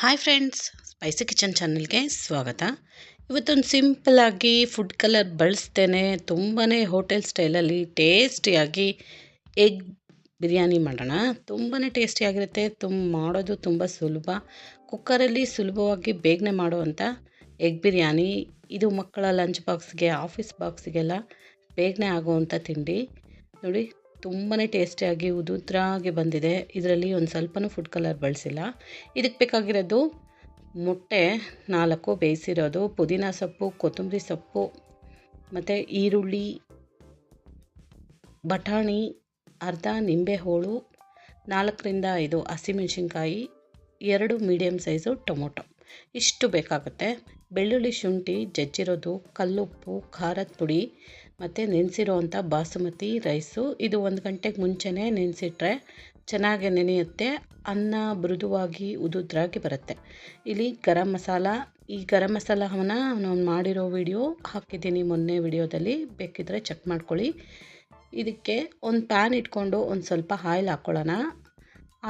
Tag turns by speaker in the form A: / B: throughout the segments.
A: Hi friends, spicy kitchen ಚಾನಲ್ಗೆ ಸ್ವಾಗತ. ಇವತ್ತೊಂದು ಸಿಂಪಲ್ಲಾಗಿ ಫುಡ್ ಕಲರ್ ಬಳಸ್ತೇನೆ ತುಂಬಾ ಹೋಟೆಲ್ ಸ್ಟೈಲಲ್ಲಿ ಟೇಸ್ಟಿಯಾಗಿ ಎಗ್ ಬಿರಿಯಾನಿ ಮಾಡೋಣ. ತುಂಬಾ ಟೇಸ್ಟಿಯಾಗಿರುತ್ತೆ. ಮಾಡೋದು ತುಂಬ ಸುಲಭ. ಕುಕ್ಕರಲ್ಲಿ ಸುಲಭವಾಗಿ ಬೇಗನೆ ಮಾಡುವಂಥ ಎಗ್ ಬಿರಿಯಾನಿ. ಇದು ಮಕ್ಕಳ ಲಂಚ್ ಬಾಕ್ಸ್ಗೆ, ಆಫೀಸ್ ಬಾಕ್ಸ್ಗೆಲ್ಲ ಬೇಗನೆ ಆಗುವಂಥ ತಿಂಡಿ. ನೋಡಿ, ತುಂಬಾ ಟೇಸ್ಟಿಯಾಗಿ ಉದುದ್ರಾಗಿ ಬಂದಿದೆ. ಇದರಲ್ಲಿ ಒಂದು ಸ್ವಲ್ಪನೂ ಫುಡ್ ಕಲರ್ ಬಳಸಿಲ್ಲ. ಇದಕ್ಕೆ ಬೇಕಾಗಿರೋದು ಮೊಟ್ಟೆ 4 ಬೇಯಿಸಿರೋದು, ಪುದೀನ ಸೊಪ್ಪು, ಕೊತ್ತಂಬರಿ ಸೊಪ್ಪು, ಮತ್ತು ಈರುಳ್ಳಿ, ಬಟಾಣಿ, ಅರ್ಧ ನಿಂಬೆ ಹೋಳು, 4ರಿಂದ 5 ಹಸಿಮೆಣಸಿನ್ಕಾಯಿ, 2 ಮೀಡಿಯಮ್ ಸೈಜು ಟೊಮೊಟೊ, ಇಷ್ಟು ಬೇಕಾಗುತ್ತೆ. ಬೆಳ್ಳುಳ್ಳಿ, ಶುಂಠಿ ಜಜ್ಜಿರೋದು, ಕಲ್ಲುಪ್ಪು, ಖಾರದ ಪುಡಿ, ಮತ್ತು ನೆನೆಸಿರೋವಂಥ ಬಾಸುಮತಿ ರೈಸು. ಇದು 1 ಗಂಟೆಗೆ ಮುಂಚೆನೇ ನೆನೆಸಿಟ್ರೆ ಚೆನ್ನಾಗಿ ನೆನೆಯುತ್ತೆ. ಅನ್ನ ಮೃದುವಾಗಿ ಉದುದ್ರಾಗಿ ಬರುತ್ತೆ. ಇಲ್ಲಿ ಗರಂ ಮಸಾಲ, ಈ ಗರಂ ಮಸಾಲವನ್ನು ನಾನು ಮಾಡಿರೋ ವಿಡಿಯೋ ಹಾಕಿದ್ದೀನಿ ಮೊನ್ನೆ ವಿಡಿಯೋದಲ್ಲಿ, ಬೇಕಿದ್ದರೆ ಚೆಕ್ ಮಾಡ್ಕೊಳ್ಳಿ. ಇದಕ್ಕೆ ಒಂದು ಪ್ಯಾನ್ ಇಟ್ಕೊಂಡು ಒಂದು ಸ್ವಲ್ಪ ಆಯಿಲ್ ಹಾಕ್ಕೊಳ್ಳೋಣ.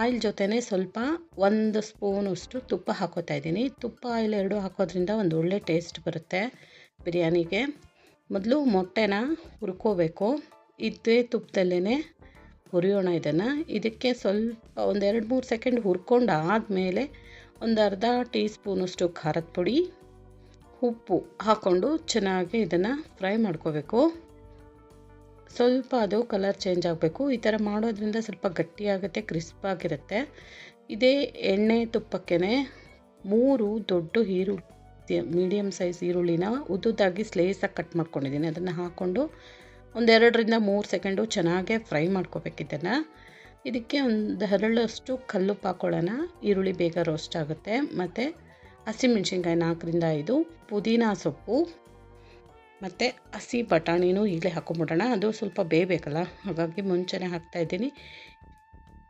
A: ಆಯಿಲ್ ಜೊತೆನೇ ಸ್ವಲ್ಪ 1 ಸ್ಪೂನಷ್ಟು ತುಪ್ಪ ಹಾಕೋತಾ ಇದ್ದೀನಿ. ತುಪ್ಪ ಆಯಿಲ್ 2 ಹಾಕೋದ್ರಿಂದ ಒಂದು ಒಳ್ಳೆ ಟೇಸ್ಟ್ ಬರುತ್ತೆ ಬಿರಿಯಾನಿಗೆ. ಮೊದಲು ಮೊಟ್ಟೆನ ಹುರ್ಕೋಬೇಕು. ಇದೇ ತುಪ್ಪದಲ್ಲೇ ಹುರಿಯೋಣ ಇದನ್ನು. ಇದಕ್ಕೆ ಸ್ವಲ್ಪ ಒಂದು 2-3 ಸೆಕೆಂಡ್ ಹುರ್ಕೊಂಡು ಆದಮೇಲೆ ಒಂದು ಅರ್ಧ ಟೀ ಸ್ಪೂನಷ್ಟು ಖಾರದ ಪುಡಿ, ಉಪ್ಪು ಹಾಕ್ಕೊಂಡು ಚೆನ್ನಾಗಿ ಇದನ್ನು ಫ್ರೈ ಮಾಡ್ಕೋಬೇಕು. ಸ್ವಲ್ಪ ಅದು ಕಲರ್ ಚೇಂಜ್ ಆಗಬೇಕು. ಈ ಥರ ಮಾಡೋದ್ರಿಂದ ಸ್ವಲ್ಪ ಗಟ್ಟಿಯಾಗುತ್ತೆ, ಕ್ರಿಸ್ಪಾಗಿರುತ್ತೆ. ಇದೇ ಎಣ್ಣೆ ತುಪ್ಪಕ್ಕೇ 3 ದೊಡ್ಡ ಈರುಳ್ಳಿ, ಮೀಡಿಯಮ್ ಸೈಜ್ ಈರುಳ್ಳಿನ ಉದ್ದುದಾಗಿ ಸ್ಲೇಸಾಗಿ ಕಟ್ ಮಾಡ್ಕೊಂಡಿದ್ದೀನಿ. ಅದನ್ನು ಹಾಕ್ಕೊಂಡು ಒಂದು 2ರಿಂದ 3 ಸೆಕೆಂಡು ಚೆನ್ನಾಗೇ ಫ್ರೈ ಮಾಡ್ಕೋಬೇಕಿದ್ದನ್ನು. ಇದಕ್ಕೆ ಒಂದು ಹರಳಷ್ಟು ಕಲ್ಲುಪ್ಪು ಹಾಕ್ಕೊಳ್ಳೋಣ. ಈರುಳ್ಳಿ ಬೇಗ ರೋಸ್ಟ್ ಆಗುತ್ತೆ. ಮತ್ತು ಹಸಿಮೆಣ್ಸಿನ್ಕಾಯಿ 4ರಿಂದ 5, ಪುದೀನ ಸೊಪ್ಪು, ಮತ್ತು ಹಸಿ ಬಟಾಣಿನೂ ಈಗಲೇ ಹಾಕೊಂಬಿಡೋಣ. ಅದು ಸ್ವಲ್ಪ ಬೇಯಬೇಕಲ್ಲ, ಹಾಗಾಗಿ ಮುಂಚೆನೇ ಹಾಕ್ತಾಯಿದ್ದೀನಿ.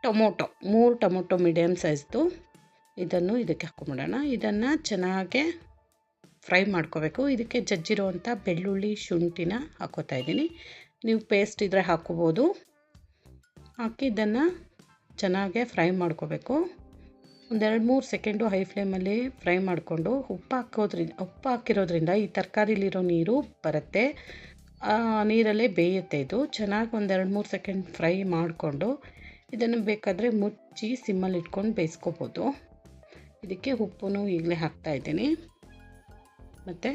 A: ಟೊಮೊಟೊ 3 ಟೊಮೊಟೊ ಮೀಡಿಯಮ್ ಸೈಜ್ದು, ಇದನ್ನು ಇದಕ್ಕೆ ಹಾಕೊಂಬಿಡೋಣ. ಇದನ್ನು ಚೆನ್ನಾಗೆ ಫ್ರೈ ಮಾಡ್ಕೋಬೇಕು. ಇದಕ್ಕೆ ಜಜ್ಜಿರೋವಂಥ ಬೆಳ್ಳುಳ್ಳಿ, ಶುಂಠಿನ ಹಾಕೋತಾ ಇದ್ದೀನಿ. ನೀವು ಪೇಸ್ಟ್ ಇದ್ದರೆ ಹಾಕ್ಕೋಬೋದು. ಹಾಕಿ ಇದನ್ನು ಚೆನ್ನಾಗೆ ಫ್ರೈ ಮಾಡ್ಕೋಬೇಕು. ಒಂದು 2-3 ಸೆಕೆಂಡು ಹೈ ಫ್ಲೇಮಲ್ಲಿ ಫ್ರೈ ಮಾಡಿಕೊಂಡು ಉಪ್ಪು ಹಾಕಿರೋದ್ರಿಂದ ಈ ತರಕಾರಿಲಿರೋ ನೀರು ಬರುತ್ತೆ. ಆ ನೀರಲ್ಲೇ ಬೇಯುತ್ತೆ ಇದು. ಚೆನ್ನಾಗಿ ಒಂದು 2-3 ಸೆಕೆಂಡ್ ಫ್ರೈ ಮಾಡಿಕೊಂಡು ಇದನ್ನು ಬೇಕಾದರೆ ಮುಚ್ಚಿ ಸಿಮ್ಮಲ್ಲಿ ಇಟ್ಕೊಂಡು ಬೇಯಿಸ್ಕೋಬೋದು. ಇದಕ್ಕೆ ಉಪ್ಪು ಈಗಲೇ ಹಾಕ್ತಾಯಿದ್ದೀನಿ. ಮತ್ತು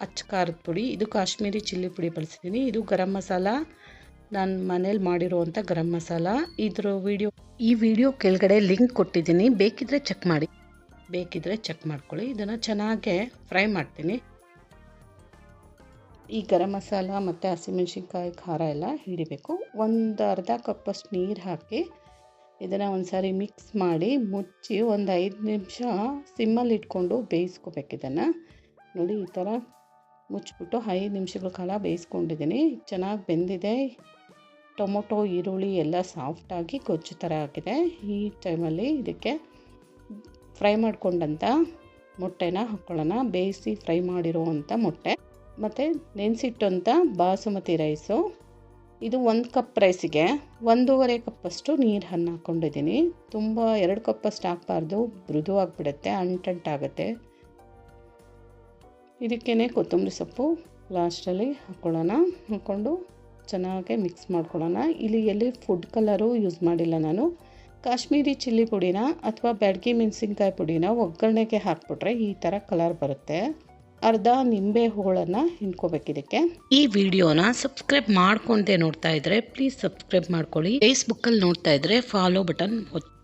A: ಅಚ್ಚ ಖಾರದ ಪುಡಿ, ಇದು ಕಾಶ್ಮೀರಿ ಚಿಲ್ಲಿ ಪುಡಿ ಬಳಸಿದ್ದೀನಿ. ಇದು ಗರಂ ಮಸಾಲ, ನಾನು ಮನೇಲಿ ಮಾಡಿರುವಂಥ ಗರಂ ಮಸಾಲ. ಈ ವಿಡಿಯೋ ಕೆಳಗಡೆ ಲಿಂಕ್ ಕೊಟ್ಟಿದ್ದೀನಿ, ಬೇಕಿದ್ದರೆ ಚೆಕ್ ಮಾಡ್ಕೊಳ್ಳಿ. ಇದನ್ನು ಚೆನ್ನಾಗೆ ಫ್ರೈ ಮಾಡ್ತೀನಿ. ಈ ಗರಂ ಮಸಾಲ ಮತ್ತು ಹಸಿಮೆಣ್ಸಿನ್ಕಾಯಿ ಖಾರ ಎಲ್ಲ ಹಿಡಿಬೇಕು. ಒಂದು ಅರ್ಧ ಕಪ್ಪಷ್ಟು ನೀರು ಹಾಕಿ ಇದನ್ನು ಒಂದು ಸಾರಿ ಮಿಕ್ಸ್ ಮಾಡಿ ಮುಚ್ಚಿ ಒಂದು 5 ನಿಮಿಷ ಸಿಮ್ಮಲ್ಲಿ ಇಟ್ಕೊಂಡು ಬೇಯಿಸ್ಕೋಬೇಕು. ಇದನ್ನು ನೋಡಿ, ಈ ಥರ ಮುಚ್ಚಿಬಿಟ್ಟು 5 ನಿಮಿಷಗಳ ಕಾಲ ಬೇಯಿಸ್ಕೊಂಡಿದ್ದೀನಿ. ಚೆನ್ನಾಗಿ ಬೆಂದಿದೆ. ಟೊಮೊಟೊ, ಈರುಳ್ಳಿ ಎಲ್ಲ ಸಾಫ್ಟಾಗಿ ಗೊಜ್ಜು ಥರ ಆಗಿದೆ. ಈ ಟೈಮಲ್ಲಿ ಇದಕ್ಕೆ ಫ್ರೈ ಮಾಡ್ಕೊಂಡಂಥ ಮೊಟ್ಟೆನ ಹಾಕ್ಕೊಳ್ಳೋಣ. ಬೇಯಿಸಿ ಫ್ರೈ ಮಾಡಿರೋವಂಥ ಮೊಟ್ಟೆ, ಮತ್ತು ನೆನೆಸಿಟ್ಟಂಥ ಬಾಸುಮತಿ ರೈಸು. ಇದು 1 ಕಪ್ ರೈಸಿಗೆ 1.5 ಕಪ್ಪಷ್ಟು ನೀರನ್ನು ಹಾಕ್ಕೊಂಡಿದ್ದೀನಿ. ತುಂಬ 2 ಕಪ್ಪಷ್ಟು ಹಾಕಬಾರ್ದು, ಮೃದುವಾಗಿಬಿಡುತ್ತೆ, ಅಂಟಾಗುತ್ತೆ. ಇದಕ್ಕೇ ಕೊತ್ತಂಬರಿ ಸೊಪ್ಪು ಲಾಸ್ಟಲ್ಲಿ ಹಾಕ್ಕೊಂಡು ಚೆನ್ನಾಗಿ ಮಿಕ್ಸ್ ಮಾಡ್ಕೊಳ್ಳೋಣ. ಇಲ್ಲಿ ಎಲ್ಲಿ ಫುಡ್ ಕಲರು ಯೂಸ್ ಮಾಡಿಲ್ಲ ನಾನು. ಕಾಶ್ಮೀರಿ ಚಿಲ್ಲಿ ಪುಡಿನ ಅಥವಾ ಬ್ಯಾಡಗಿ ಮೆಣಸಿನ್ಕಾಯಿ ಪುಡಿನ ಒಗ್ಗರಣೆಗೆ ಹಾಕ್ಬಿಟ್ರೆ ಈ ಥರ ಕಲರ್ ಬರುತ್ತೆ. ಅರ್ಧ ನಿಂಬೆ ಹೋಳನ್ನು ಹಿಂಡ್ಕೋಬೇಕು ಇದಕ್ಕೆ. ಈ ವಿಡಿಯೋನ ಸಬ್ಸ್ಕ್ರೈಬ್ ಮಾಡ್ಕೊಂಡೆ ನೋಡ್ತಾ ಇದ್ದರೆ ಪ್ಲೀಸ್ ಸಬ್ಸ್ಕ್ರೈಬ್ ಮಾಡ್ಕೊಳ್ಳಿ. ಫೇಸ್ಬುಕ್ಕಲ್ಲಿ ನೋಡ್ತಾ ಇದ್ದರೆ ಫಾಲೋ ಬಟನ್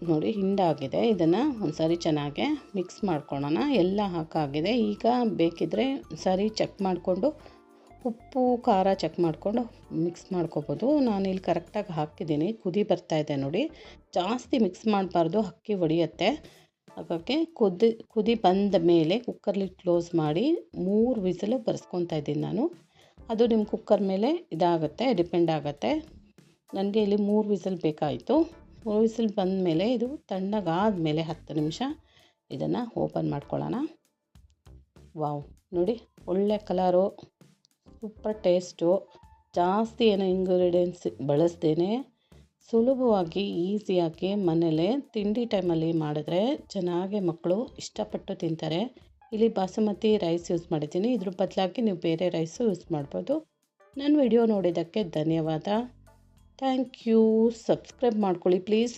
A: ನೋಡಿ. ಹಿಂಡಾಗಿದೆ. ಇದನ್ನು ಒಂದ್ಸಾರಿ ಚೆನ್ನಾಗೆ ಮಿಕ್ಸ್ ಮಾಡ್ಕೊಳ್ಳೋಣ. ಎಲ್ಲ ಹಾಕಾಗಿದೆ. ಈಗ ಬೇಕಿದ್ದರೆ ಸಾರಿ ಚೆಕ್ ಮಾಡಿಕೊಂಡು ಉಪ್ಪು ಖಾರ ಚೆಕ್ ಮಾಡಿಕೊಂಡು ಮಿಕ್ಸ್ ಮಾಡ್ಕೋಬೋದು. ನಾನಿಲ್ಲಿ ಕರೆಕ್ಟಾಗಿ ಹಾಕಿದ್ದೀನಿ. ಕುದಿ ಬರ್ತಾಯಿದೆ ನೋಡಿ. ಜಾಸ್ತಿ ಮಿಕ್ಸ್ ಮಾಡಬಾರ್ದು, ಅಕ್ಕಿ ಒಡೆಯುತ್ತೆ. ಹಾಗಾಗಿ ಕುದಿ ಬಂದ ಮೇಲೆ ಕುಕ್ಕರ್ಲಿ ಕ್ಲೋಸ್ ಮಾಡಿ 3 ವಿಸಿಲು ಬರ್ಸ್ಕೊತಾ ಇದ್ದೀನಿ ನಾನು. ಅದು ನಿಮ್ಮ ಕುಕ್ಕರ್ ಮೇಲೆ ಡಿಪೆಂಡ್ ಆಗುತ್ತೆ. ನನಗೆ ಇಲ್ಲಿ 3 ವಿಸಿಲ್ ಬೇಕಾಯಿತು. 3 ವಿಸಿಲ್ ಬಂದ ಮೇಲೆ ಇದು ತಣ್ಣಗಾದಮೇಲೆ 10 ನಿಮಿಷ ಇದನ್ನು ಓಪನ್ ಮಾಡ್ಕೊಳ್ಳೋಣ. ವಾವ್, ನೋಡಿ ಒಳ್ಳೆ ಕಲರು, ಸೂಪರ್ ಟೇಸ್ಟು. ಜಾಸ್ತಿ ಏನೋ ಇಂಗ್ರೀಡಿಯೆಂಟ್ಸ್ ಬಳಸ್ದೇನೆ ಸುಲಭವಾಗಿ ಈಸಿಯಾಗಿ ಮನೇಲೆ ತಿಂಡಿ ಟೈಮಲ್ಲಿ ಮಾಡಿದ್ರೆ ಚೆನ್ನಾಗಿ ಮಕ್ಕಳು ಇಷ್ಟಪಟ್ಟು ತಿಂತಾರೆ. ಇಲ್ಲಿ ಬಾಸುಮತಿ ರೈಸ್ ಯೂಸ್ ಮಾಡಿದ್ದೀನಿ. ಇದ್ರ ಬದಲಾಗಿ ನೀವು ಬೇರೆ ರೈಸು ಯೂಸ್ ಮಾಡ್ಬೋದು. ನನ್ನ ವಿಡಿಯೋ ನೋಡಿದ್ದಕ್ಕೆ ಧನ್ಯವಾದ. Thank you. ಸಬ್ಸ್ಕ್ರೈಬ್ ಮಾಡ್ಕೊಳ್ಳಿ ಪ್ಲೀಸ್.